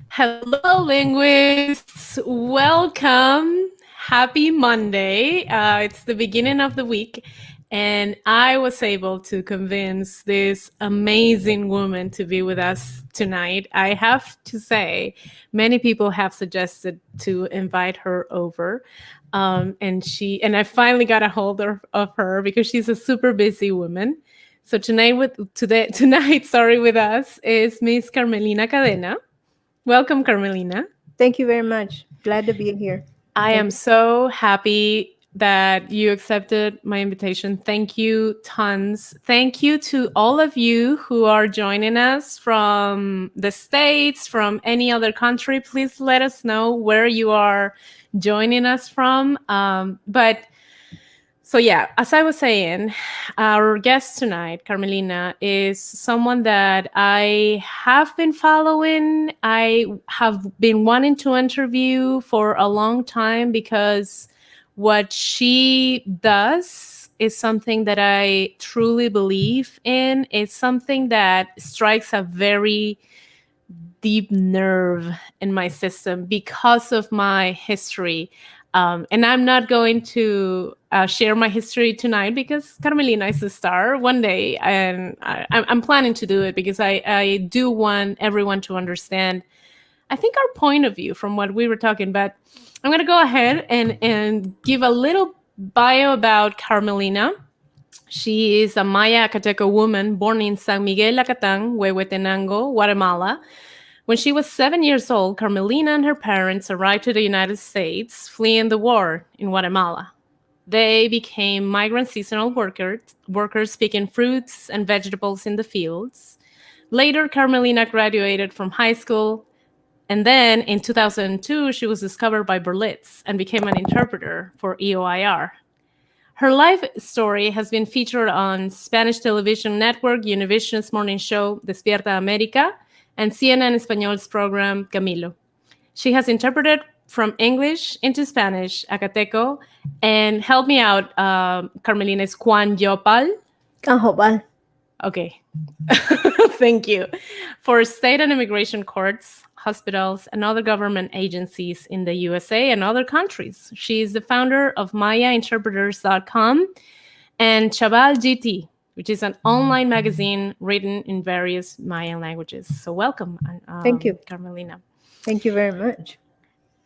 Hello, linguists. Welcome. Happy Monday. It's the beginning of the week, and I was able to convince this amazing woman to be with us tonight. I have to say, many people have suggested to invite her over. And I finally got a hold of her because she's a super busy woman. So tonight, sorry, with us is Miss Carmelina Cadena. Welcome, Carmelina. Thank you very much. Glad to be here. I Thank am you. so happy that you accepted my invitation. Thank you tons. Thank you to all of you who are joining us from the States, from any other country. Please let us know where you are joining us from. So yeah, as I was saying, our guest tonight, Carmelina, is someone that I have been following. I have been wanting to interview for a long time because what she does is something that I truly believe in. It's something that strikes a very deep nerve in my system because of my history. And I'm not going to share my history tonight because Carmelina is a star one day. And I'm planning to do it because I do want everyone to understand, I think, our point of view from what we were talking. But I'm going to go ahead and give a little bio about Carmelina. She is a Maya Acateco woman born in San Miguel Acatan, Huehuetenango, Guatemala. When she was 7 years old, Carmelina and her parents arrived to the United States, fleeing the war in Guatemala. They became migrant seasonal workers picking fruits and vegetables in the fields. Later, Carmelina graduated from high school, and then in 2002, she was discovered by Berlitz and became an interpreter for EOIR. Her life story has been featured on Spanish television network Univision's morning show Despierta América and CNN Español's program Camilo. She has interpreted from English into Spanish, Acateco, and help me out, Carmelina, is Juan Yopal. Canjobal. Okay. Thank you. For state and immigration courts, hospitals, and other government agencies in the USA and other countries. She is the founder of MayaInterpreters.com and Chaval GT, which is an online magazine written in various Mayan languages. So welcome, Thank you. Carmelina. Thank you very much.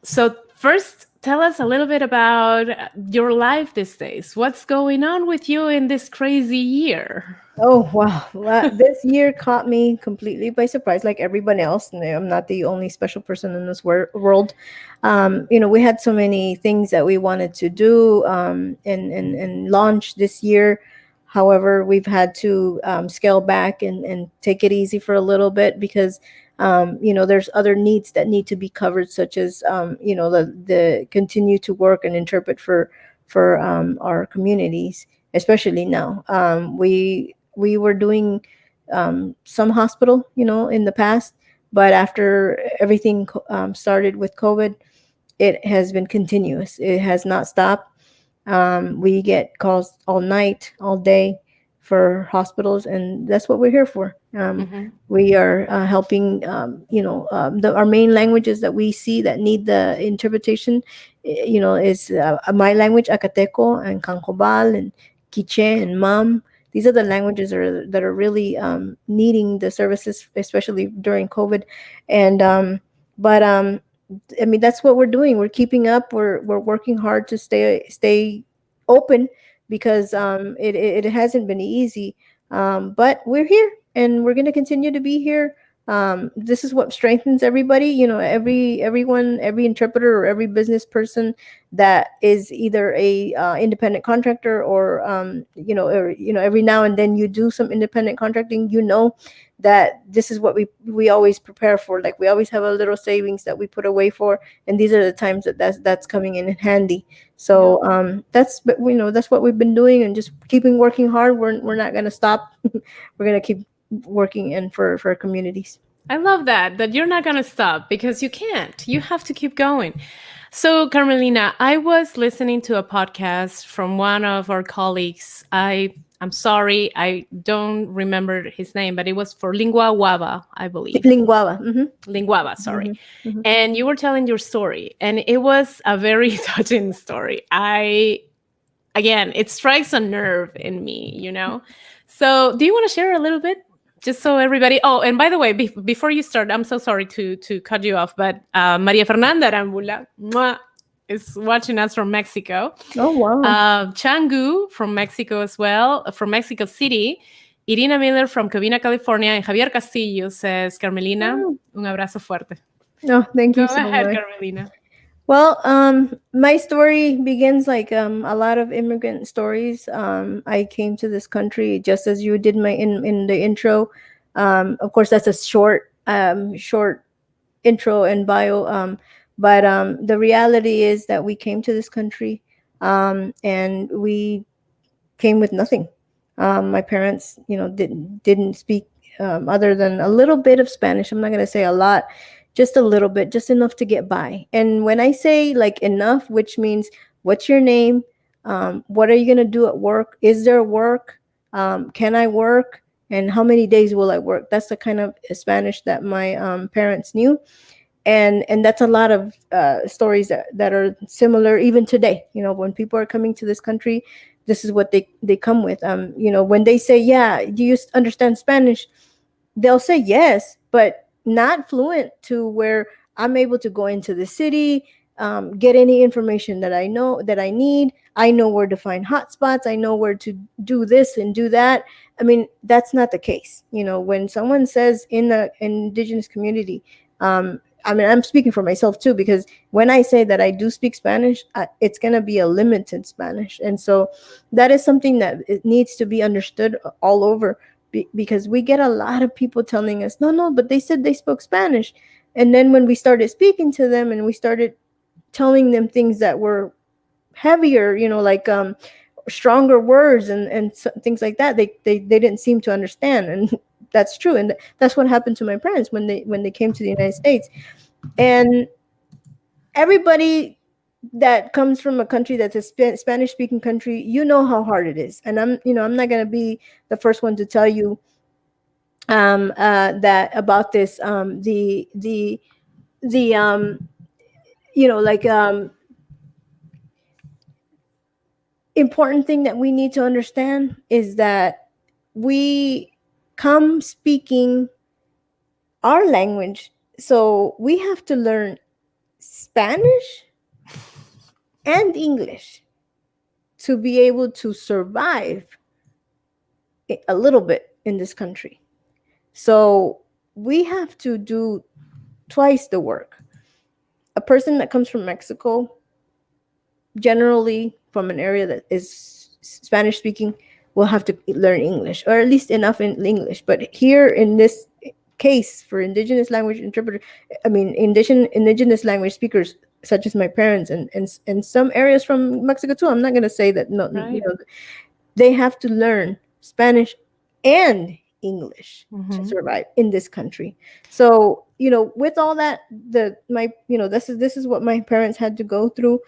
So first, tell us a little bit about your life these days. What's going on with you in this crazy year? Oh, wow. Well, this year caught me completely by surprise, like everyone else. And I'm not the only special person in this world. We had so many things that we wanted to do and launch this year. However, we've had to scale back and take it easy for a little bit because there's other needs that need to be covered, such as the continue to work and interpret for our communities, especially now. We were doing some hospital, in the past, but after everything started with COVID, it has been continuous. It has not stopped. We get calls all night, all day for hospitals, and that's what we're here for. We are helping, our main languages that we see that need the interpretation, is my language, Acateco, and Canjobal, and Quiche, and Mam. These are the languages that are really needing the services, especially during COVID. And but I mean, that's what we're doing. We're keeping up. We're working hard to stay open because it hasn't been easy. But we're here, and we're going to continue to be here. This is what strengthens everybody. Every interpreter or every business person that is either a independent contractor or every now and then you do some independent contracting. That this is what we always prepare for. Like, we always have a little savings that we put away for, and these are the times that's coming in handy. So that's what we've been doing, and just keeping working hard. We're not going to stop. We're going to keep working in for our communities. I love that you're not going to stop, because you can't. You have to keep going. So, Carmelina, I was listening to a podcast from one of our colleagues. I I'm sorry, I don't remember his name, but it was for Lingua Waba, I believe. Linguava. Linguaba, sorry. Mm-hmm. And you were telling your story, and it was a very touching story. Again, it strikes a nerve in me, you know? So, do you want to share a little bit? Just so everybody. Oh, and by the way, before you start, I'm so sorry to cut you off, but Maria Fernanda Arambula is watching us from Mexico. Oh, wow. Changu from Mexico as well, from Mexico City. Irina Miller from Covina, California. And Javier Castillo says, Carmelina, un abrazo fuerte. Oh, thank Go you so ahead, much. Carmelina. Well, my story begins like a lot of immigrant stories. I came to this country just as you did in the intro. Of course, that's a short intro and bio. But the reality is that we came to this country, and we came with nothing. My parents, didn't speak other than a little bit of Spanish. I'm not gonna say a lot, just a little bit, just enough to get by. And when I say like enough, which means what's your name? What are you gonna do at work? Is there work? Can I work? And how many days will I work? That's the kind of Spanish that my parents knew, and that's a lot of stories that are similar even today. When people are coming to this country, this is what they come with. When they say, yeah, do you understand Spanish, they'll say yes, but not fluent to where I'm able to go into the city, get any information that I need. I know where to find hotspots. I know where to do this and do that. I mean, that's not the case. When someone says in the indigenous community, I mean, I'm speaking for myself too, because when I say that I do speak Spanish, it's going to be a limited Spanish. And so that is something that it needs to be understood all over, because we get a lot of people telling us, no, but they said they spoke Spanish. And then when we started speaking to them and we started telling them things that were heavier, like stronger words and things like that, they didn't seem to understand. And that's true. And that's what happened to my parents when they came to the United States. And everybody that comes from a country that's a Spanish speaking country, how hard it is. And I'm not going to be the first one to tell you that about this, the like important thing that we need to understand is that we come speaking our language, so we have to learn Spanish and English to be able to survive a little bit in this country. So we have to do twice the work. A person that comes from Mexico, generally from an area that is Spanish speaking, will have to learn English, or at least enough in English. But here in this case, for indigenous language interpreter, I mean indigenous language speakers such as my parents and some areas from Mexico too, I'm not going to say that no, Right. They have to learn Spanish and English to survive in this country. So with all that, this is what my parents had to go through.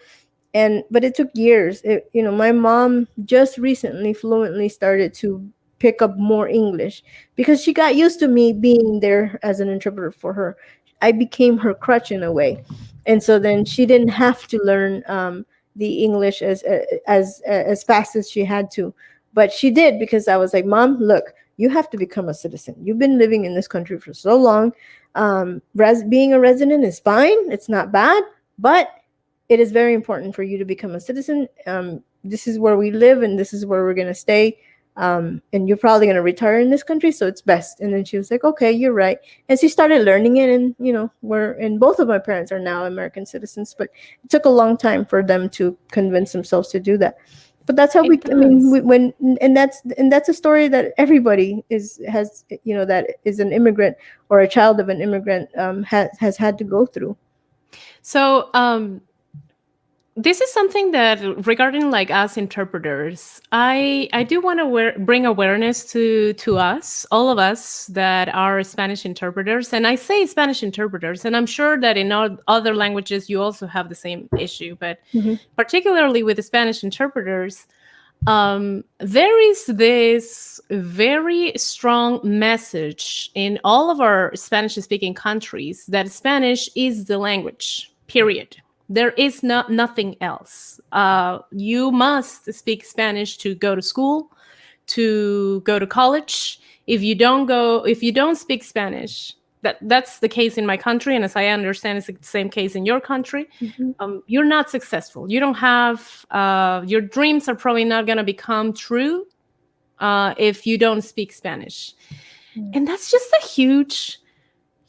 But it took years. My mom just recently fluently started to pick up more English because she got used to me being there as an interpreter for her. I became her crutch in a way, and so then she didn't have to learn the English as fast as she had to, but she did, because I was like, Mom, look, you have to become a citizen. You've been living in this country for so long. Being a resident is fine. It's not bad, but it is very important for you to become a citizen. This is where we live, and this is where we're going to stay. And you're probably going to retire in this country, so it's best. And then she was like, okay, you're right. And she started learning it. And, both of my parents are now American citizens, but it took a long time for them to convince themselves to do that. But that's how that's a story that everybody has, that is an immigrant or a child of an immigrant has had to go through. So, this is something that, regarding like us interpreters, I do want to bring awareness to us, all of us that are Spanish interpreters. And I say Spanish interpreters, and I'm sure that in other languages you also have the same issue, but particularly with the Spanish interpreters, There is this very strong message in all of our Spanish speaking countries that Spanish is the language, period. There is nothing else. You must speak Spanish to go to school, to go to college. If you don't speak Spanish, that's the case in my country, and as I understand, it's the same case in your country. Mhm. You're not successful. You don't have your dreams are probably not going to become true if you don't speak Spanish, Mm. and that's just a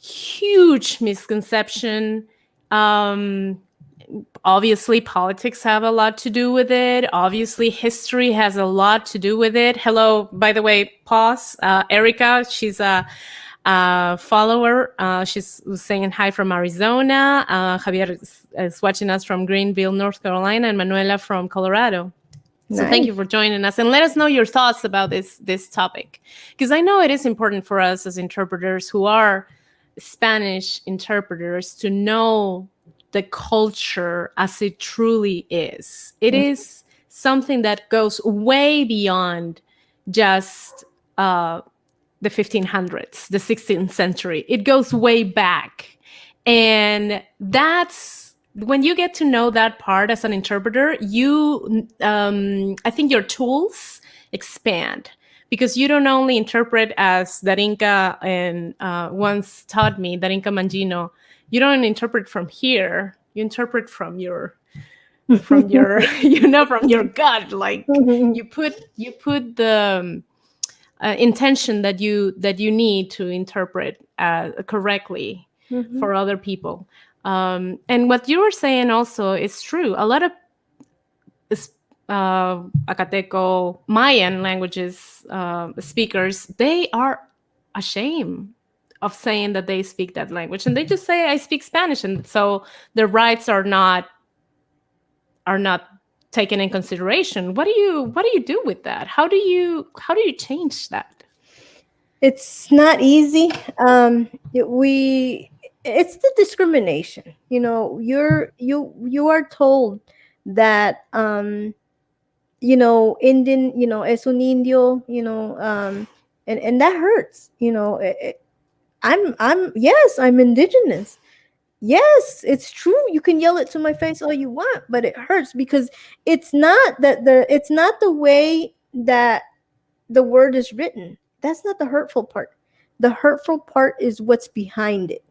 huge misconception. Um, Obviously politics have a lot to do with it. Obviously history has a lot to do with it. Hello, by the way, pause. Erica, she's a follower. She's saying hi from Arizona. Javier is watching us from Greenville, North Carolina, and Manuela from Colorado. So thank Nice. you for joining us, and let us know your thoughts about this topic, because I know it is important for us as interpreters who are Spanish interpreters to know the culture as it truly is. It is something that goes way beyond just the 1500s, the 16th century. It goes way back. And that's when you get to know that part as an interpreter, I think your tools expand, because you don't only interpret as Darinka and once taught me, Darinka Mangino, you don't interpret from here, you interpret from your from your gut. Like you put the intention that you need to interpret correctly Mhm. for other people. And what you were saying also is true. A lot of Acateco Mayan languages speakers, they are ashamed of saying that they speak that language, and they just say I speak Spanish, and so their rights are not taken in consideration. What do you do with that? How do you change that? It's not easy. It's the discrimination. You are told that Indian, es un indio, and that hurts. Yes, I'm indigenous. Yes, it's true. You can yell it to my face all you want, but it hurts because it's not the way that the word is written. That's not the hurtful part. The hurtful part is what's behind it.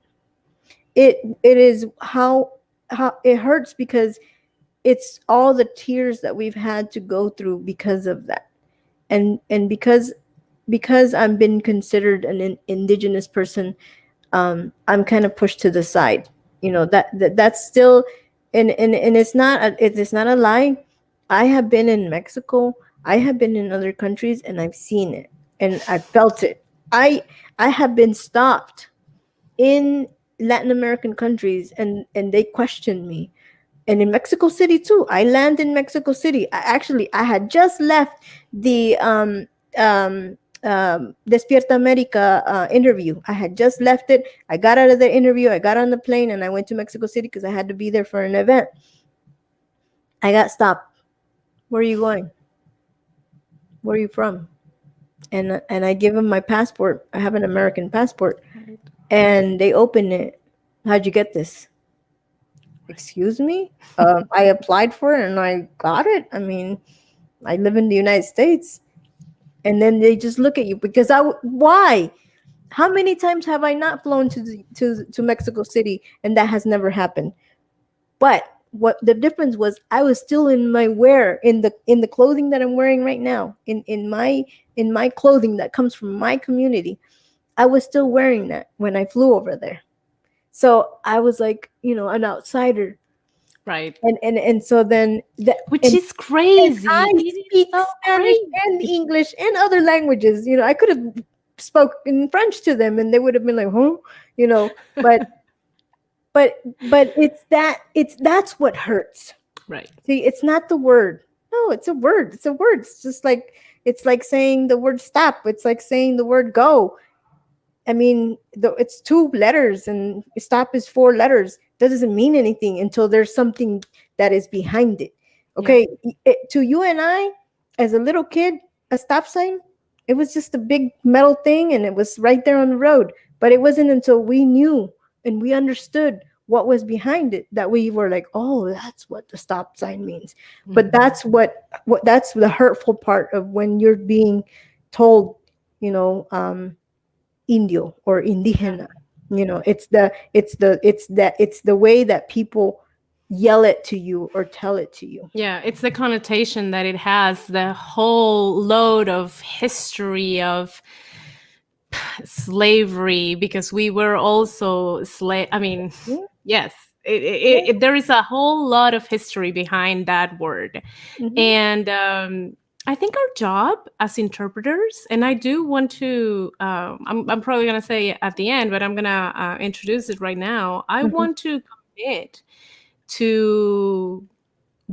It is how it hurts because it's all the tears that we've had to go through because of that. And because I've been considered an indigenous person, I'm kind of pushed to the side. That's still, and it's not a lie. I have been in Mexico. I have been in other countries, and I've seen it, and I felt it. I have been stopped in Latin American countries, and they questioned me, and in Mexico City too. I land in Mexico City. I had just left the Despierta America interview. I had just left it. I got out of the interview. I got on the plane and I went to Mexico City because I had to be there for an event. I got stopped. Where are you going? Where are you from? And I give them my passport. I have an American passport, and they open it. How'd you get this? Excuse me? I applied for it and I got it. I mean, I live in the United States. And then they just look at you because why? How many times have I not flown to Mexico City and that has never happened? But what the difference was, I was still in my wear, in the clothing that I'm wearing right now, in my clothing that comes from my community. I was still wearing that when I flew over there. So I was like, an outsider. Right. And so then Which is and crazy. I It is speak so Spanish crazy. and English and other languages. I could have spoken French to them and they would have been like, huh? But that's what hurts. Right. See, it's not the word. No, it's a word. It's a word. It's like saying the word stop. It's like saying the word go. I mean, it's 2 letters and stop is 4 letters. That doesn't mean anything until there's something that is behind it. Okay, to you and I as a little kid, a stop sign, it was just a big metal thing and it was right there on the road. But it wasn't until we knew and we understood what was behind it that we were like, oh, that's what the stop sign means. But that's what that's the hurtful part of when you're being told, you know, indio or Yeah. indígena. You know, it's the way that people yell it to you or tell it to you. Yeah, it's the connotation that it has, the whole load of history of slavery, because we were also slave. I mean, Yeah, yes, yeah. there is a whole lot of history behind that word. Hmm. And I think our job as interpreters, and I do want to, I'm probably going to say at the end, but I'm going to introduce it right now. I Hmm. want to commit to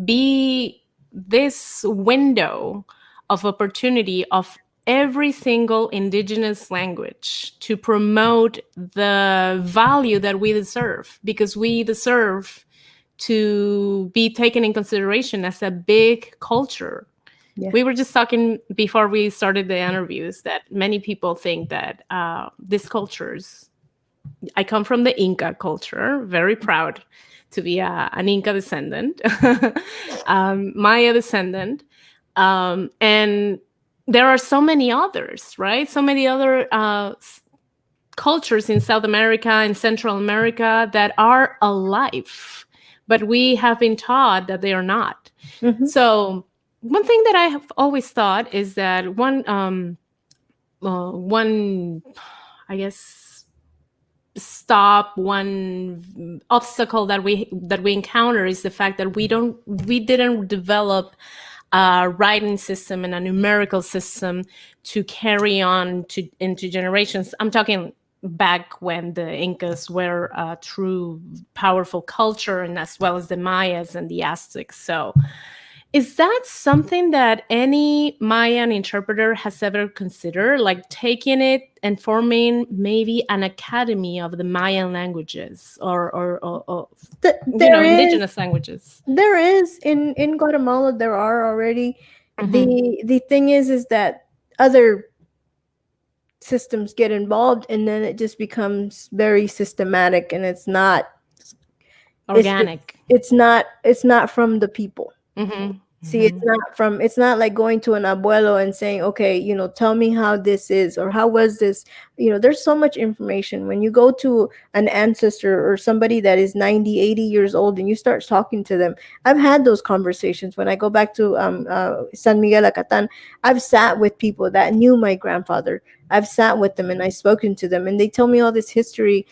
be this window of opportunity of every single indigenous language to promote the value that we deserve, because we deserve to be taken in consideration as a big culture. Yeah. We were just talking before we started the interviews that many people think that these cultures, I come from the Inca culture, very proud to be an Inca descendant, Maya descendant. And there are so many others, right? So many other cultures in South America and Central America that are alive, but we have been taught that they are not. Hmm. So, one thing that I have always thought is that one, I guess, one obstacle that we encounter is the fact that we didn't develop a writing system and a numerical system to carry on to into generations. I'm talking back when the Incas were a true powerful culture, and as well as the Mayas and the Aztecs. So is that something that any Mayan interpreter has ever considered, like taking it and forming maybe an academy of the Mayan languages, or There is indigenous languages? in Guatemala there are already. Hmm. The thing is that other systems get involved and then it just becomes very systematic and it's just Organic. it's not from the people. Hmm. See, Hmm. it's not like going to an abuelo and saying, okay, you know, tell me how this is or how was this. You know, there's so much information. When you go to an ancestor or somebody that is 90, 80 years old and you start talking to them, I've had those conversations. When I go back to San Miguel Acatan, I've sat with people that knew my grandfather. I've sat with them and I've spoken to them and they tell me all this history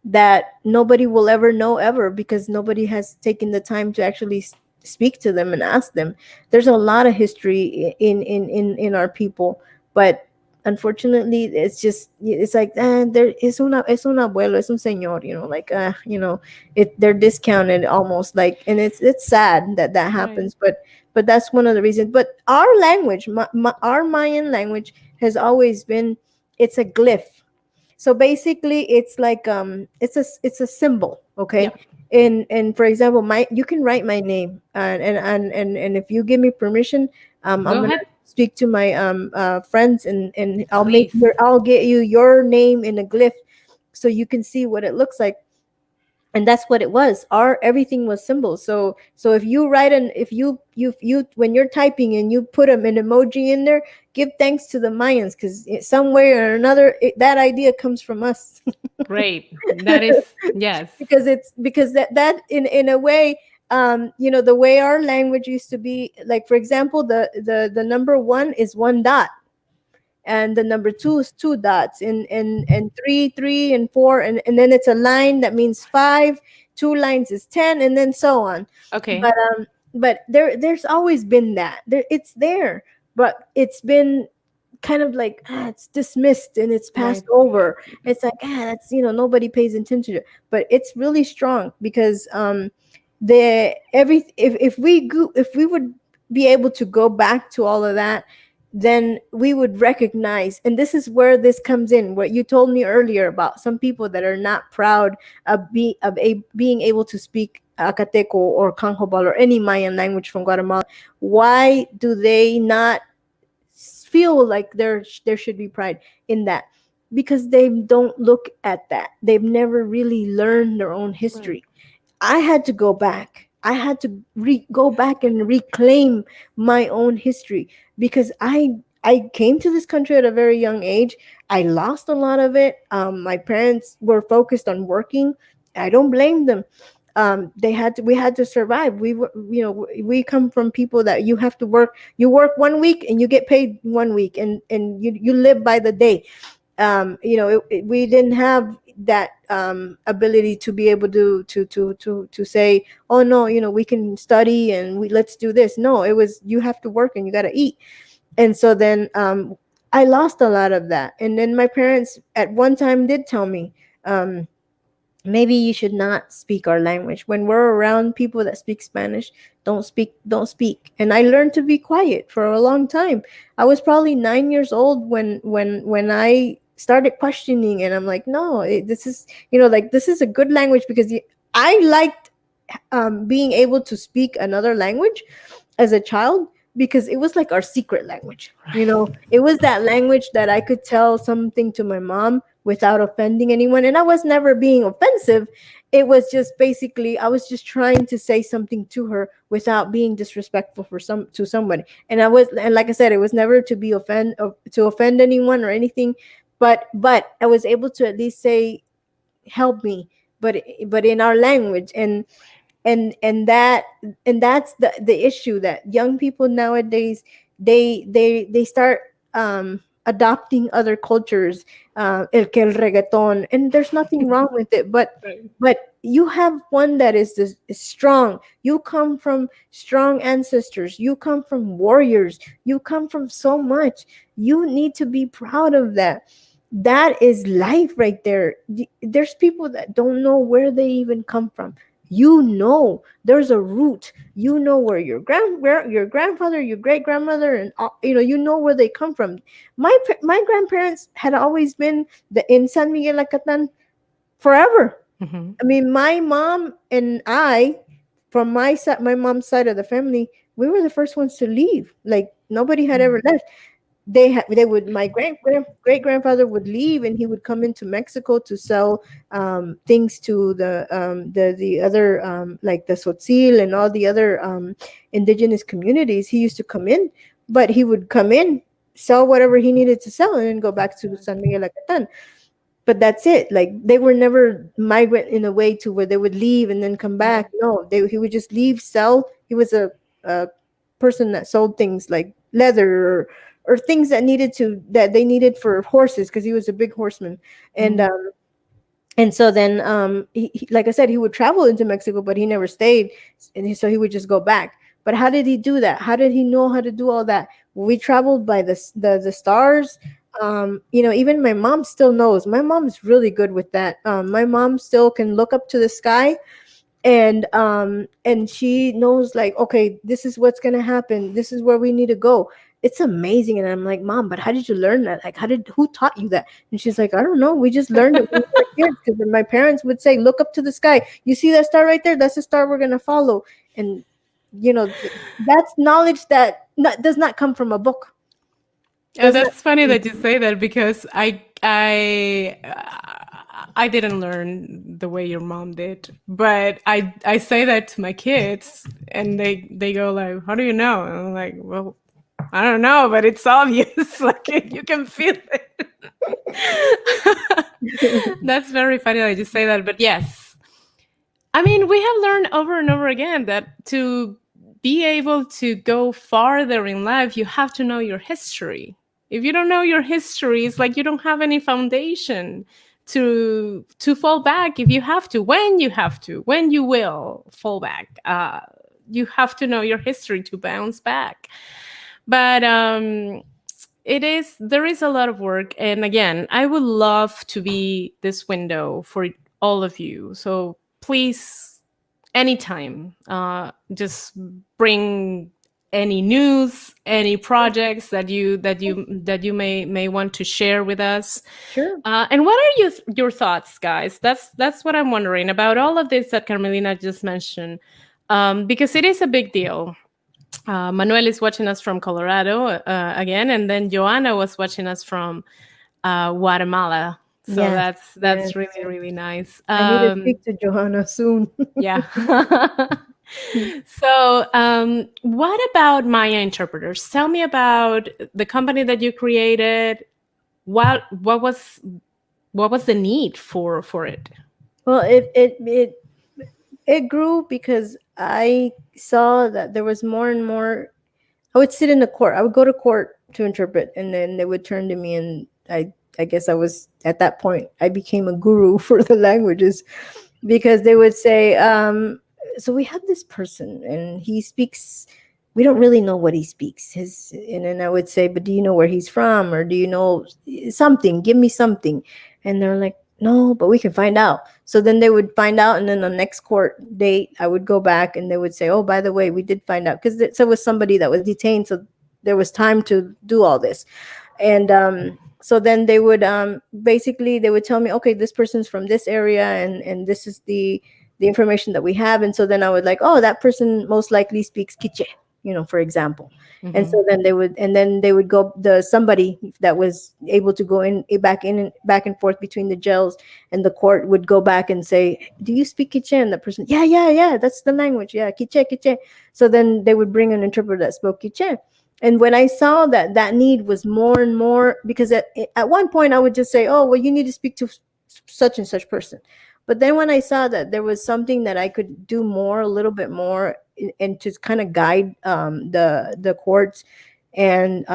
that nobody will ever know ever because nobody has taken the time to actually speak to them and ask them. There's a lot of history in our people, but unfortunately it's like there es un abuelo, es un señor, you know, like you know, they're discounted almost, like, and it's sad that that Right. happens, but that's one of the reasons. But our language, our Mayan language has always been, it's a glyph. So basically it's like it's a symbol, Yeah. okay? And for example, my you can write my name and if you give me permission, I'm Go gonna ahead, speak to my friends and please. I'll get you your name in a glyph so you can see what it looks like. And that's what it was. Our everything was symbols. So if you write an if you when you're typing and you put an emoji in there, give thanks to the Mayans because some way or another that idea comes from us. Great. That is, yes. Because it's because that in a way, you know, the way our language used to be, like for example, the number one is one dot, and the number two is two dots, and three and four, and then it's a line that means five, two lines is 10, and then so on. Okay. But there's always been that there, it's there, but it's been kind of like it's dismissed and it's Right. passed over. It's like that's, you know, nobody pays attention to it, but it's really strong because the every if we would be able to go back to all of that, then we would recognize, and this is where this comes in, what you told me earlier about some people that are not proud being able to speak Acateco or Canjobal or any Mayan language from Guatemala. Why do they not feel like there should be pride in that? Because they don't look at that. They've never really learned their own Right. history. I had to go back. I had to go back and reclaim my own history, because I came to this country at a very young age. I lost a lot of it. My parents were focused on working. I don't blame them. They had to. We had to survive. We were, we come from people that you have to work. You work 1 week and you get paid 1 week, and you live by the day. We didn't have that ability to be able to say, oh no, we can study and let's do this. No, it was, you have to work and you got to eat. And so then I lost a lot of that. And then my parents at one time did tell me, um, maybe you should not speak our language when we're around people that speak Spanish. Don't speak. And I learned to be quiet for a long time. I was probably 9 years old when I started questioning, and I'm like, no, this is, like, this is a good language, because I liked being able to speak another language as a child, because it was like our secret language. It was that language that I could tell something to my mom without offending anyone, and I was never being offensive. It was just basically, I was just trying to say something to her without being disrespectful to somebody. And like I said, it was never to be to offend anyone or anything, but I was able to at least say, help me, but in our language. And that's the issue, that young people nowadays, they start adopting other cultures, el reggaeton, and there's nothing wrong with it, Right. but you have one that is strong. You come from strong ancestors, you come from warriors, you come from so much. You need to be proud of that. That is life right there. There's people that don't know where they even come from. There's a root. Where your grandfather, your great grandmother, and where they come from. My grandparents had always been in San Miguel Acatan forever. Mm-hmm. I mean, my mom and I, from my mom's side of the family, we were the first ones to leave. Like, nobody had ever left. They would, my great grandfather would leave, and he would come into Mexico to sell things to the other, like the Tzotzil and all the other indigenous communities. He used to come in, but he would come in, sell whatever he needed to sell, and then go back to San Miguel Acatan. But that's it. Like, they were never migrant in a way to where they would leave and then come back. No, he would just leave, sell. He was a person that sold things like leather, or things that they needed for horses, because he was a big horseman. and Mm-hmm. um and so then like I said, he would travel into Mexico, but he never stayed. So he would just go back. But how did he do that? How did he know how to do all that? We traveled by the stars. Even my mom still knows. My mom's really good with that. My mom still can look up to the sky, and she knows, like, okay, this is what's gonna happen, this is where we need to go. It's amazing. And I'm like, Mom, but how did you learn that? Like, who taught you that? And she's like, I don't know, we just learned it when we were kids, because my parents would say, look up to the sky, you see that star right there, that's the star we're gonna follow. And that's knowledge that does not come from a book. Yeah, Does not. that's funny that you say that, because I didn't learn the way your mom did, but I say that to my kids, and they go like, "How do you know?" And I'm like, "Well, I don't know, but it's obvious. Like, you can feel it." That's very funny that you say that, but yes, I mean, we have learned over and over again that to be able to go farther in life, you have to know your history. If you don't know your history, it's like you don't have any foundation to fall back if you have to, when you will fall back. You have to know your history to bounce back. But there is a lot of work, and again, I would love to be this window for all of you. So please, anytime, just bring any news, any projects that you may want to share with us. Sure. And what are your thoughts, guys? That's what I'm wondering about all of this that Carmelina just mentioned, because it is a big deal. Manuel is watching us from Colorado again, and then Joanna was watching us from Guatemala. So Yes. that's Yes. really really nice. I need to speak to Johanna soon. Yeah. So, what about Maya Interpreters? Tell me about the company that you created. What was the need for it? Well, it grew because I saw that there was more and more. I would sit in the court. I would go to court to interpret, and then they would turn to me, and I guess I was at that point. I became a guru for the languages, because they would say, "So we have this person, and he speaks. We don't really know what he speaks. And then I would say, but do you know where he's from, or do you know something? Give me something." And they're like, "No, but we can find out." So then they would find out, and then the next court date, I would go back, and they would say, "Oh, by the way, we did find out," because there was somebody that was detained, so there was time to do all this. And so then they would basically they would tell me, "Okay, this person's from this area, and this is the information that we have." And so then I would like, "Oh, that person most likely speaks Quiche," for example. And so then they would go, the somebody that was able to go in and back and forth between the jails and the court would go back and say, "Do you speak Quiche?" And the person, "Yeah, yeah, yeah, that's the language. Yeah, Quiche, Quiche." So then they would bring an interpreter that spoke Quiche. And when I saw that need was more and more, because at one point I would just say, "Oh, well, you need to speak to such and such person." But then when I saw that there was something that I could do more, a little bit more, and to kind of guide the courts and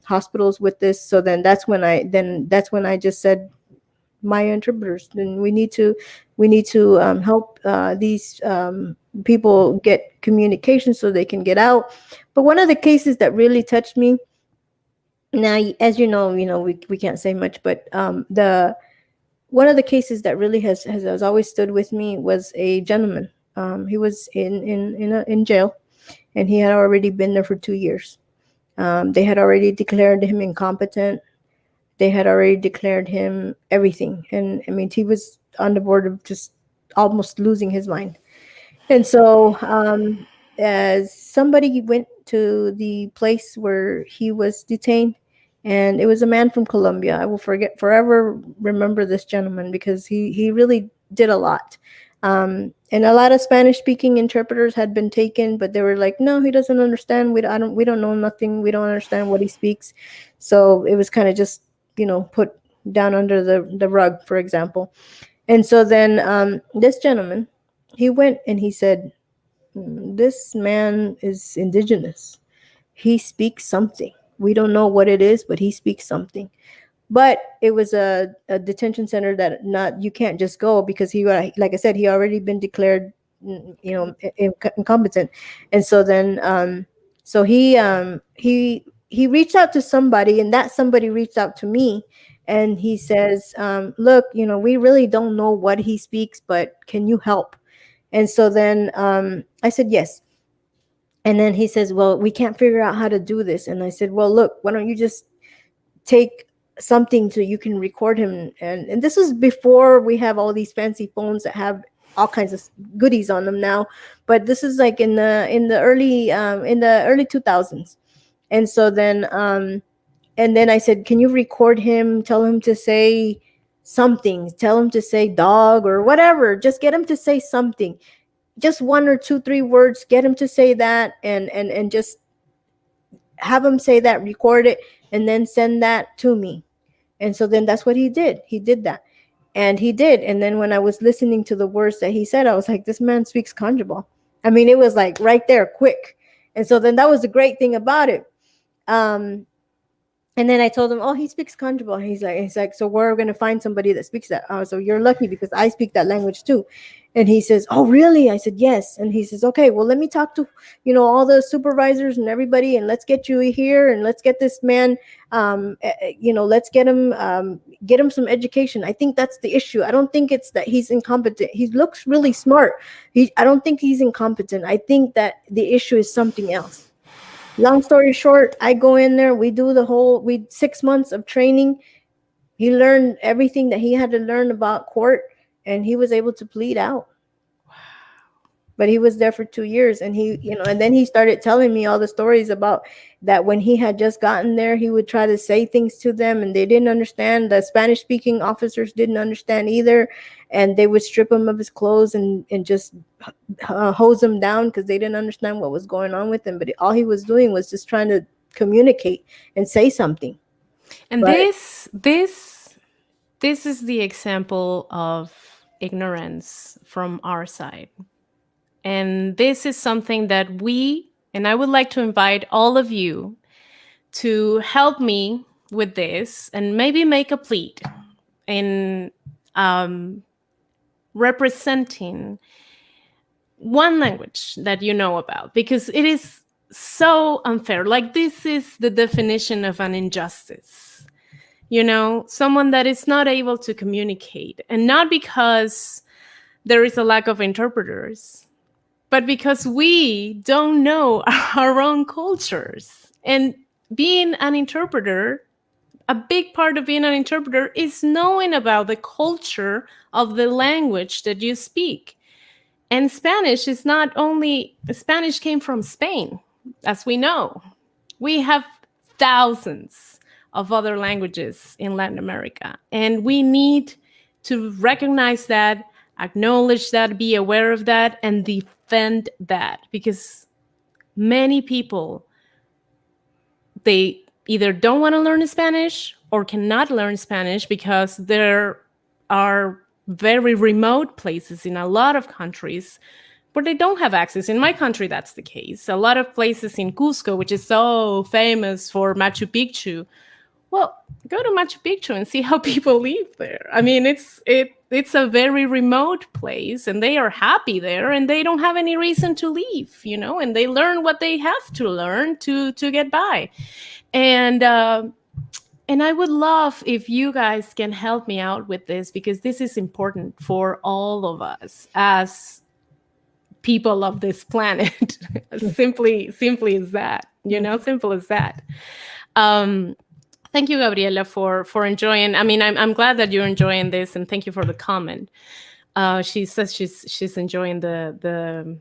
hospitals with this, so then that's when I just said, "My interpreters, then we need to help these people get communication so they can get out." But one of the cases that really touched me, now, as we can't say much, but the one of the cases that really has always stood with me was a gentleman. He was in jail, and he had already been there for 2 years. They had already declared him incompetent. They had already declared him everything, and I mean, he was on the board of just almost losing his mind. And so, as somebody went to the place where he was detained, and it was a man from Colombia. I will forever remember this gentleman, because he really did a lot. And a lot of Spanish speaking interpreters had been taken, but they were like, "No, he doesn't understand. We don't know nothing. We don't understand what he speaks." So it was kind of just put down under the rug, for example. And so then this gentleman, he went and he said, "This man is indigenous. He speaks something. We don't know what it is, but he speaks something." But it was a detention center that not you can't just go, because like I said, he already been declared incompetent. And so then so he reached out to somebody, and that somebody reached out to me, and he says, "Look, we really don't know what he speaks, but can you help?" And so then I said yes. And then he says, "Well, we can't figure out how to do this." And I said, "Well, look, why don't you just take something so you can record him?" And this is before we have all these fancy phones that have all kinds of goodies on them now. But this is like in the early 2000s. And so then and then I said, "Can you record him? Tell him to say something. Tell him to say dog or whatever. Just get him to say something. Just one or two, three words. Get him to say that, and just have him say that, record it, and then send that to me." And so then that's what he did. He did that. And he did. And then when I was listening to the words that he said, I was like, this man speaks conjugal. I mean, it was like right there, quick. And so then that was the great thing about it. And then I told him, "Oh, he speaks conjugal." And he's like, "So we're going to find somebody that speaks that." So you're lucky, because I speak that language too. And he says, "Oh, really?" I said, "Yes." And he says, "Okay, well, let me talk to, all the supervisors and everybody, and let's get you here, and let's get this man, let's get him some education. I think that's the issue. I don't think it's that he's incompetent. He looks really smart. I don't think he's incompetent. I think that the issue is something else." Long story short, I go in there, we do the whole, we 6 months of training. He learned everything that he had to learn about court, and he was able to plead out. But he was there for 2 years, and he, and then he started telling me all the stories about that. When he had just gotten there, he would try to say things to them and they didn't understand. The Spanish speaking officers didn't understand either, and they would strip him of his clothes and just hose him down because they didn't understand what was going on with him. But all he was doing was just trying to communicate and say something. And But this is the example of ignorance from our side. And this is something that and I would like to invite all of you to help me with this and maybe make a plea in representing one language that you know about, because it is so unfair. Like, this is the definition of an injustice. Someone that is not able to communicate, and not because there is a lack of interpreters, but because we don't know our own cultures. And being an interpreter, a big part of being an interpreter is knowing about the culture of the language that you speak. And Spanish came from Spain, as we know. We have thousands of other languages in Latin America, and we need to recognize that, acknowledge that, be aware of that, and defend that, because many people, they either don't want to learn Spanish or cannot learn Spanish because there are very remote places in a lot of countries where they don't have access. In my country, that's the case. A lot of places in Cusco, which is so famous for Machu Picchu. Well, go to Machu Picchu and see how people live there. I mean, it's a very remote place, and they are happy there, and they don't have any reason to leave, and they learn what they have to learn to get by. And I would love if you guys can help me out with this, because this is important for all of us as people of this planet. simply as that, simple as that. Thank you, Gabriela, for enjoying. I mean, I'm glad that you're enjoying this, and thank you for the comment. She says she's enjoying the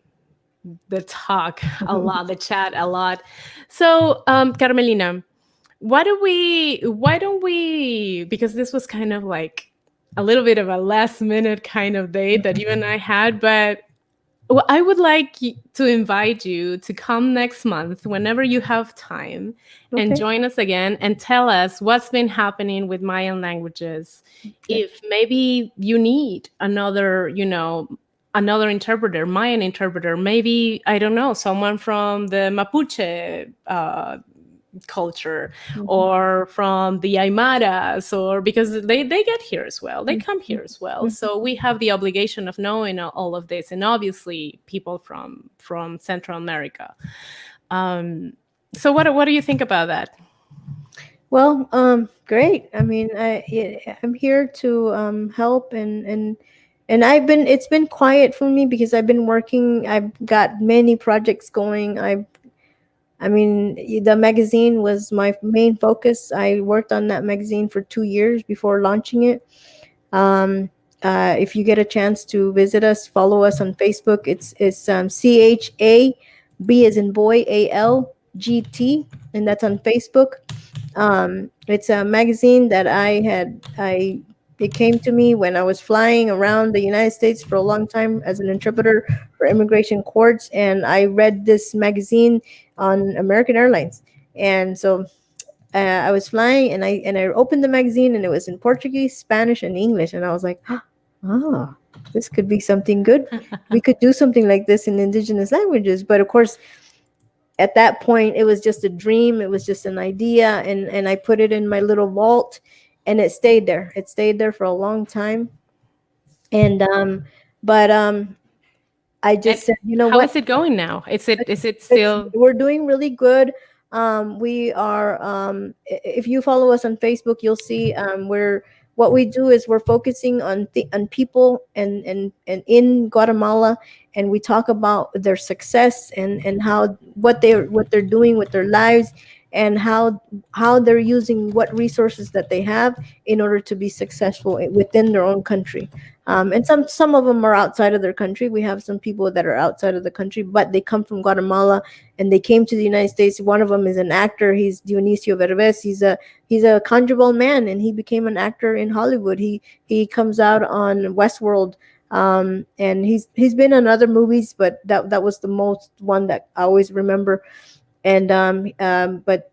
talk a lot, the chat a lot. So, Carmelina, why don't we, because this was kind of like a little bit of a last minute kind of date that you and I had, but I would like to invite you to come next month whenever you have time, and join us again and tell us what's been happening with Mayan languages. Okay. If maybe you need another interpreter, Mayan interpreter, maybe, I don't know, someone from the Mapuche culture, or from the Aymaras, or because they get here as well, they come here as well. So we have the obligation of knowing all of this, and obviously people from Central America. So what do you think about that? Well, great. I mean, I'm here to help, and it's been quiet for me because I've been working. I've got many projects going. I mean, the magazine was my main focus. I worked on that magazine for 2 years before launching it. If you get a chance to visit us, follow us on Facebook. It's CHAB as in boy, ALGT, and that's on Facebook. It's a magazine that it came to me when I was flying around the United States for a long time as an interpreter for immigration courts, and I read this magazine on American Airlines. And so I was flying, and I opened the magazine, and it was in Portuguese, Spanish, and English, and I was like, this could be something good. We could do something like this in indigenous languages. But of course, at that point, it was just a dream. It was just an idea, and I put it in my little vault, and it stayed there. It stayed there for a long time. And I just said, how is it going now? Is it still? We're doing really good. We are. If you follow us on Facebook, you'll see what we do is we're focusing on people and in Guatemala, and we talk about their success and how what they're doing with their lives, and how they're using what resources that they have in order to be successful within their own country. And some of them are outside of their country. We have some people that are outside of the country, but they come from Guatemala and they came to the United States. One of them is an actor. He's Dionisio Verbes. He's a conjugal man, and he became an actor in Hollywood. He comes out on Westworld, and he's been in other movies, but that was the most one that I always remember. And but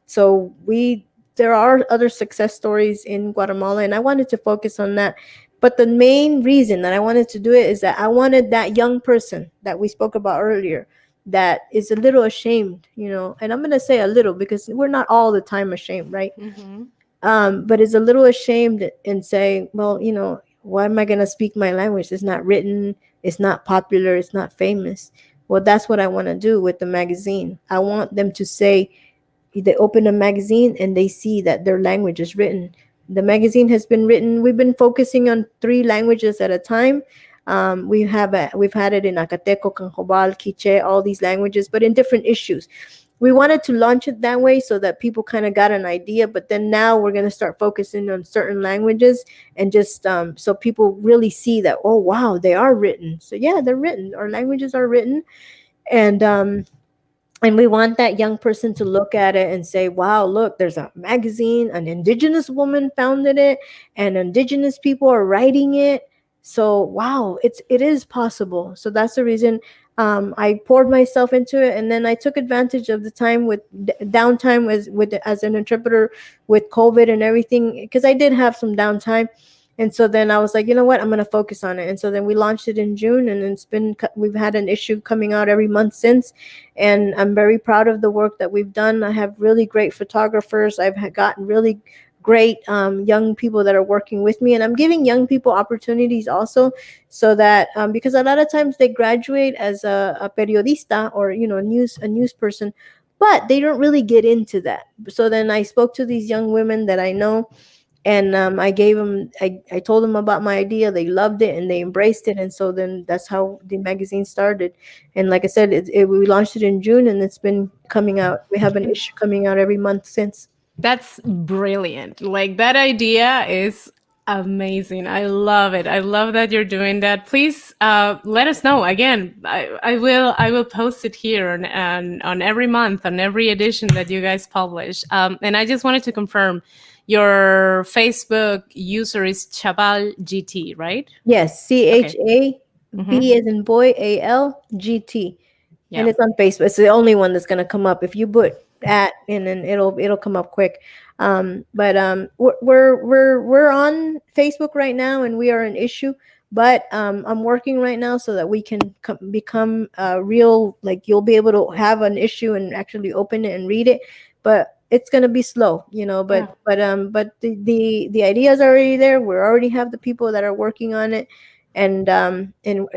so we there are other success stories in Guatemala, and I wanted to focus on that. But the main reason that I wanted to do it is that I wanted that young person that we spoke about earlier, that is a little ashamed, and I'm going to say a little because we're not all the time ashamed, right? Mm-hmm. But is a little ashamed and saying, well, why am I going to speak my language? It's not written, it's not popular, it's not famous. Well, that's what I want to do with the magazine. I want them to say, they open a magazine and they see that their language is written. The magazine has been written. We've been focusing on 3 languages at a time. We've had it in Acateco, Canjobal, Quiche, all these languages, but in different issues. We wanted to launch it that way so that people kind of got an idea, but then now we're going to start focusing on certain languages, and just so people really see that, oh wow, they are written. So yeah, they're written. Our languages are written. And we want that young person to look at it and say, wow, look, there's a magazine, an indigenous woman founded it, and indigenous people are writing it. So wow, it is possible. So that's the reason I poured myself into it. And then I took advantage of the time with downtime as an interpreter with COVID and everything, because I did have some downtime. And so then I was like, you know what, I'm going to focus on it. And so then we launched it in June, and we've had an issue coming out every month since. And I'm very proud of the work that we've done. I have really great photographers. I've gotten really great young people that are working with me, and I'm giving young people opportunities also, so that because a lot of times they graduate as a periodista, or a news person, but they don't really get into that. So then I spoke to these young women that I know, and I told them about my idea. They loved it and they embraced it, and so then that's how the magazine started. And like I said, we launched it in June, and it's been coming out. We have an issue coming out every month since. That's brilliant. Like, that idea is amazing. I love it. I love that you're doing that. Please let us know. Again, I will post it here on every month, on every edition that you guys publish. And I just wanted to confirm, your Facebook user is Chabal GT, right? Yes, Okay. CHA Mm-hmm. B as in boy, ALGT. And Yeah. it's on Facebook. It's the only one that's gonna come up. If you put at, and then it'll come up quick. But we're on Facebook right now, and we are an issue. But I'm working right now so that we can become real. Like, you'll be able to have an issue and actually open it and read it. But it's gonna be slow, Yeah. But the ideas are already there. We already have the people that are working on it, and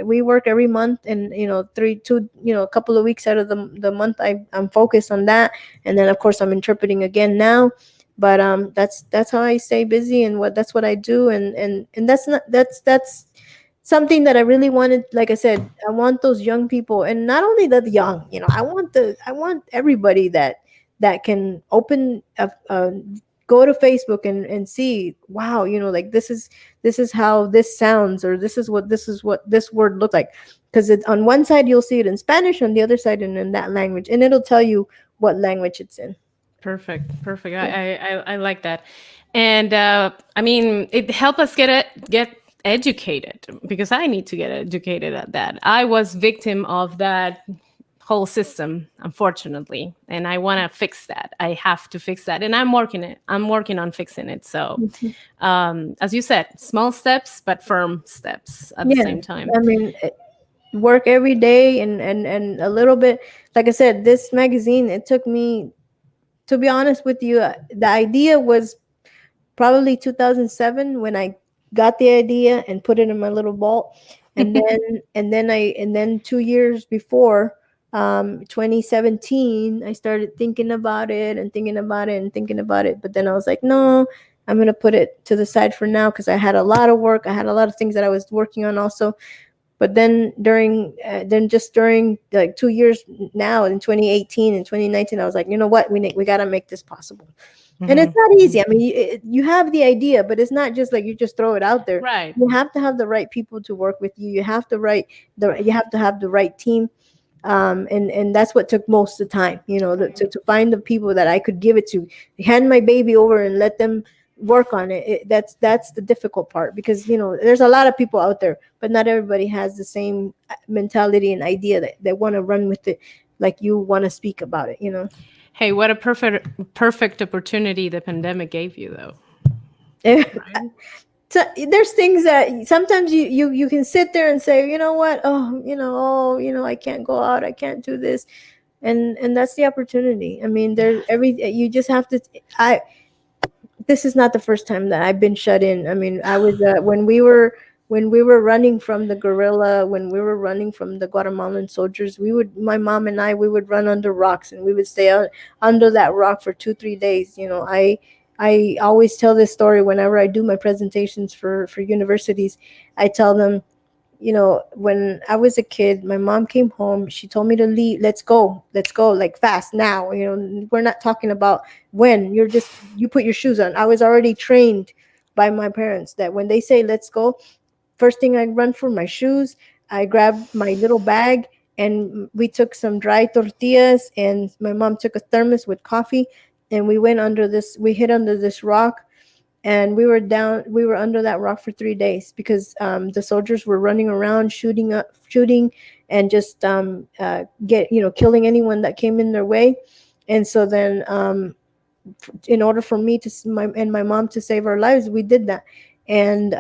we work every month, and a couple of weeks out of the month I'm focused on that. And then of course I'm interpreting again now. But that's how I stay busy, and that's what I do. And that's something that I really wanted. Like I said, I want those young people, and not only the young, I want everybody that can open go to Facebook and see, wow, like this is how this sounds, or this is what this word looks like. Because on one side you'll see it in Spanish, on the other side and in that language, and it'll tell you what language it's in. Perfect. Perfect. Yeah. I like that. And I mean, it helped us get educated, because I need to get educated at that. I was victim of that whole system, unfortunately, and I want to fix that. I have to fix that, and I'm working on fixing it. So, Mhm. as you said, small steps but firm steps at the Yeah, same time. I mean, work every day, and a little bit. Like I said, this magazine, it took me, to be honest with you, the idea was probably 2007 when I got the idea and put it in my little vault. And then 2 years before, 2017, I started thinking about it and thinking about it and thinking about it. But then I was like, no, I'm going to put it to the side for now because I had a lot of work. I had a lot of things that I was working on also. But then during like 2 years now in 2018 and 2019, I was like, you know what, we got to make this possible. And it's Mhm. not easy. I mean, you have the idea, but it's not just like you just throw it out there. Right. You have to have the right people to work with you. You have to have the right team. And that's what took most of the time, to find the people that I could give it to, hand my baby over and let them work on it. That's the difficult part, because there's a lot of people out there, but not everybody has the same mentality and idea that they want to run with it, like you want to speak about it. Hey, what a perfect opportunity the pandemic gave you, though. Right? So there's things that sometimes you can sit there and say, you know what, I can't go out, I can't do this, and that's the opportunity. I mean, there's you just have to. I This is not the first time that I've been shut in. I mean, I was when we were running from the guerrilla, when we were running from the Guatemalan soldiers, my mom and I, we would run under rocks, and we would stay under that rock for 2-3 days. I always tell this story whenever I do my presentations for universities. I tell them, when I was a kid, my mom came home. She told me to leave. Let's go, like fast now. We're not talking about when. You put your shoes on. I was already trained by my parents that when they say let's go, first thing I run for my shoes. I grabbed my little bag, and we took some dry tortillas, and my mom took a thermos with coffee, and we went under this. We hid under this rock, and we were under that rock for 3 days, because the soldiers were running around shooting and just killing anyone that came in their way. And so then, in order for me and my mom to save our lives, we did that. And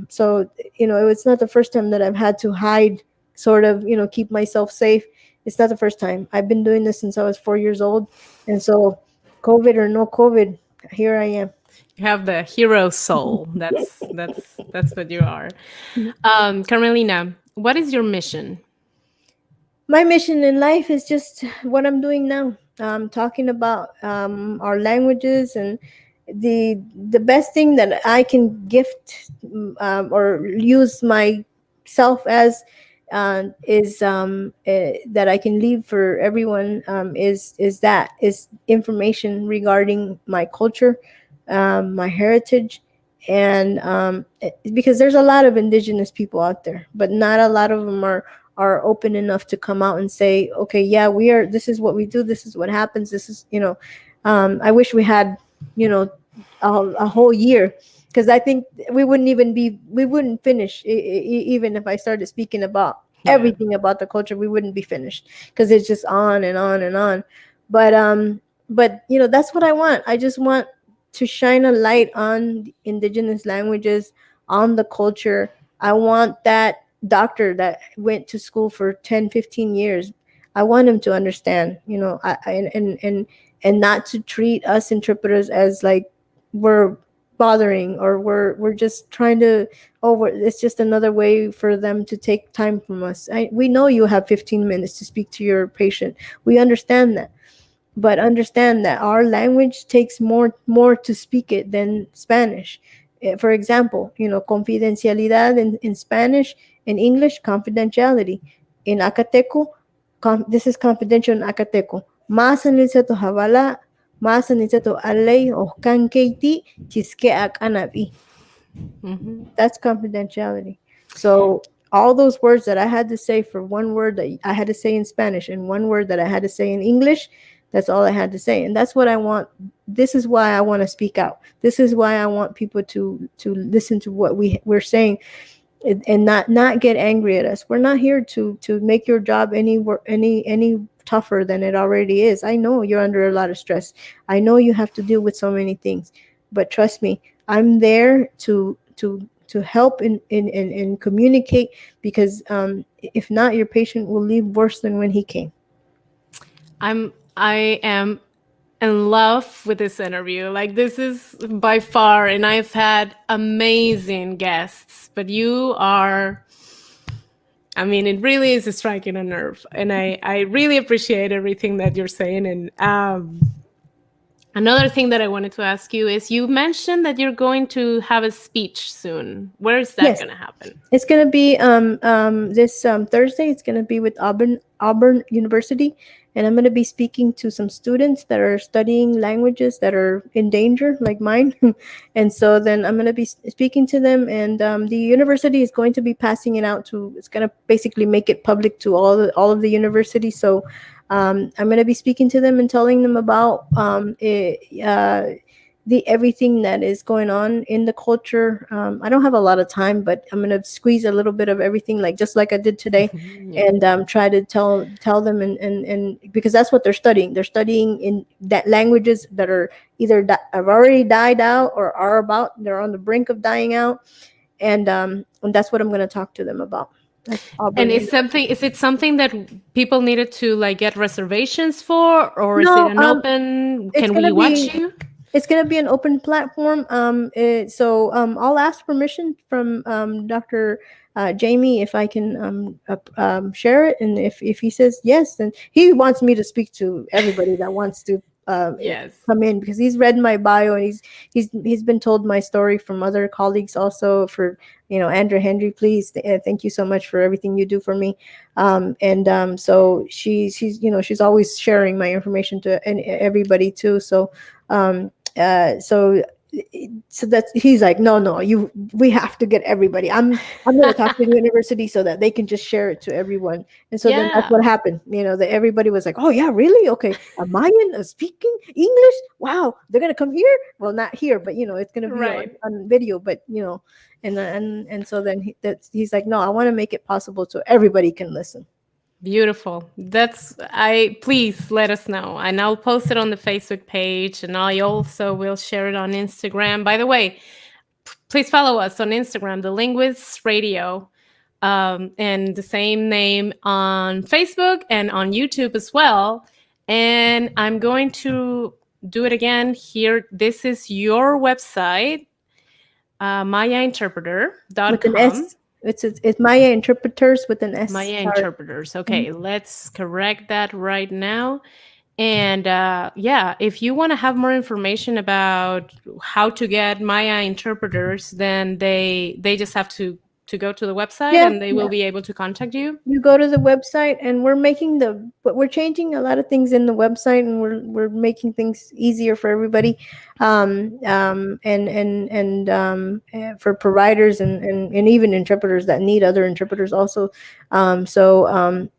so it's not the first time that I've had to hide, sort of, keep myself safe. It's not the first time. I've been doing this since I was 4 years old. And so, COVID or no COVID, here I am. You have the hero soul. That's what you are. Carmelina, what is your mission? My mission in life is just what I'm doing now. Talking about our languages, and the best thing that I can gift, or use myself as, is that I can leave for everyone, is information regarding my culture, my heritage, and because there's a lot of indigenous people out there, but not a lot of them are open enough to come out and say, okay, yeah, this is what we do, this is what happens, this is, I wish we had, you know a whole year, because I think we wouldn't finish, even if I started speaking about Yeah. everything about the culture. We wouldn't be finished, because it's just on and on and on. But that's what I want. I just want to shine a light on the indigenous languages, on the culture. I want that doctor that went to school for 10, 15 years. I want him to understand, and not to treat us interpreters as like we're bothering, or we're just trying to, it's just another way for them to take time from us. We know you have 15 minutes to speak to your patient. We understand that, but understand that our language takes more to speak it than Spanish. For example, confidencialidad in Spanish. In English, confidentiality. In Acateco, this is confidential in Acateco. Masanilseto havala, masanilseto alay o kankeiti chiske akanabi. Hmm. That's confidentiality. So all those words that I had to say for one word that I had to say in Spanish and one word that I had to say in English, that's all I had to say. And that's what I want. This is why I want to speak out. This is why I want people to listen to what we're saying, and not get angry at us. We're not here to make your job any tougher than it already is. I know you're under a lot of stress. I know you have to deal with so many things, but trust me, I'm there to help and communicate, because if not, your patient will leave worse than when he came. I am in love with this interview. Like, this is by far, and I've had amazing guests, but you are, I mean, it really is striking a nerve. And I really appreciate everything that you're saying. And Another thing that I wanted to ask you is you mentioned that you're going to have a speech soon. Where is that Yes, going to happen? it's gonna be this Thursday. It's gonna be with Auburn University, and I'm gonna be speaking to some students that are studying languages that are in danger, like mine. And so then I'm gonna be speaking to them, and the university is going to be passing it out to. It's gonna basically make it public to all of the universities. So I'm gonna be speaking to them and telling them about the everything that is going on in the culture. I don't have a lot of time, but I'm gonna squeeze a little bit of everything, like just like I did today, Yeah. and try to tell them, and because that's what they're studying. They're studying in that languages that are either have already died out or are about. They're on the brink of dying out, and that's what I'm gonna talk to them about. That's And Auburn is University. something is it something that people needed to like get reservations for, or is it No, an open? it's Can we gonna watch be you? it's going to be an open platform. So I'll ask permission from Dr. Jamie if I can share it, and if he says yes, then he wants me to speak to everybody that wants to Yes. come in, because he's read my bio, and he's been told my story from other colleagues also. For Andrew Henry, please, thank you so much for everything you do for me. And so she's always sharing my information to everybody too. So so that's he's like, no, we have to get everybody. I'm going to talk to the university so that they can just share it to everyone. And so then that's Yeah. what happened. That everybody was like, oh yeah, really? Okay, a Mayan speaking English? Wow, they're going to come here? Well, not here, but it's going to be Right. on video. But and so then he's like, no, I want to make it possible so everybody can listen. Beautiful. That's I please let us know. And I'll post it on the Facebook page and I also will share it on Instagram. By the way, please follow us on Instagram, the Linguists Radio. And the same name on Facebook and on YouTube as well. And I'm going to do it again here. This is your website, With an mayainterpreter.com. S. It's Maya Interpreters with an S Maya part. Interpreters. Okay, let's correct that right now. And yeah, if you want to have more information about how to get Maya interpreters, then they just have to go to the website Yeah, and they will yeah. be able to contact you. You go to the website, and but we're changing a lot of things in the website, and we're making things easier for everybody, for providers, and even interpreters that need other interpreters also. Just to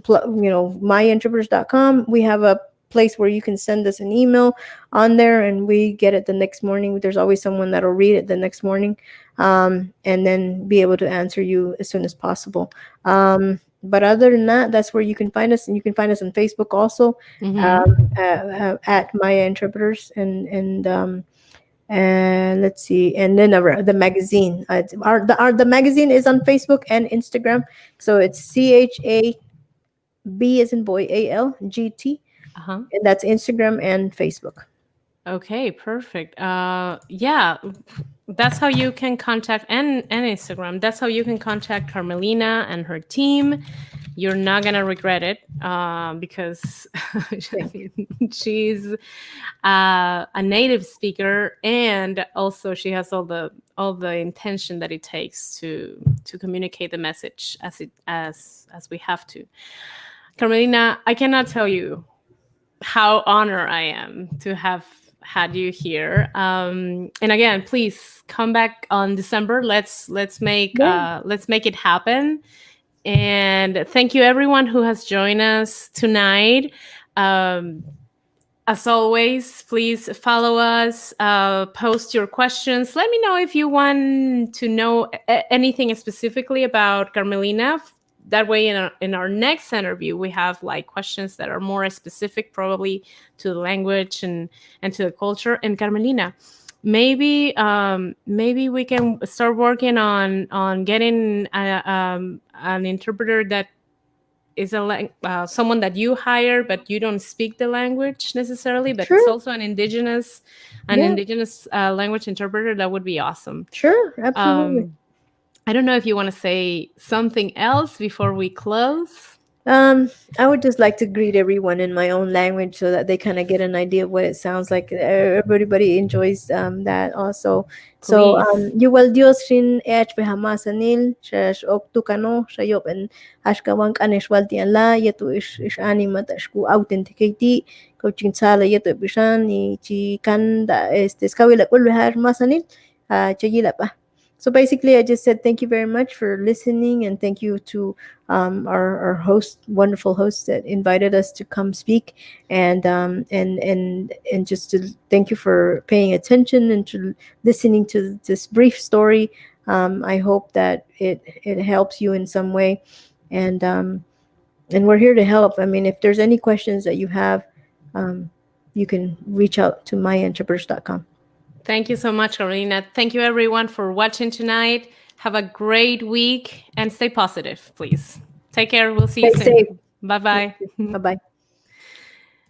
myinterpreters.com, we have a place where you can send us an email on there, and we get it the next morning. There's always someone that'll read it the next morning, and then be able to answer you as soon as possible. But other than that, that's where you can find us, and you can find us on Facebook also, Mm-hmm. at Maya Interpreters, and let's see, and then the magazine. The magazine is on Facebook and Instagram, so it's CHAB as in boy ALGT, Uh-huh. and that's Instagram and Facebook. Okay, perfect. Yeah, that's how you can contact and Instagram. That's how you can contact Carmelina and her team. You're not gonna regret it because Thank you. she's a native speaker, and also she has all the intention that it takes to communicate the message as we have to. Carmelina, I cannot tell you how honored I am to have had you here. And again, please come back on December. Yeah. Let's make it happen. And thank you everyone who has joined us tonight. Um, as always, please follow us, post your questions. Let me know if you want to know anything specifically about Carmelina. That way, in our next interview, we have like questions that are more specific, probably to the language and to the culture. And Carmelina, maybe we can start working on getting an interpreter that is someone that you hire, but you don't speak the language necessarily, but it's Sure. also an Yeah. indigenous language interpreter. That would be awesome. Sure. Absolutely. I don't know if you want to say something else before we close. I would just like to greet everyone in my own language so that they kind of get an idea of what it sounds like. Everybody enjoys that also. So, Please. yuwal Dios rin hamasanil, shash oktukano, shayop and ashkawang anishwal la yetu ish anima tashku authenticate, coaching sala yetu bishan, ni chikan da skawila kulvihar masanil, chayila pa. So basically, I just said thank you very much for listening, and thank you to our host, wonderful host that invited us to come speak, and just to thank you for paying attention and to listening to this brief story. I hope that it helps you in some way, and we're here to help. I mean, if there's any questions that you have, um, you can reach out to myinterpreters.com. Thank you so much, Carolina. Thank you, everyone, for watching tonight. Have a great week and stay positive, please. Take care. We'll see you Stay soon. safe. Bye bye. Bye bye.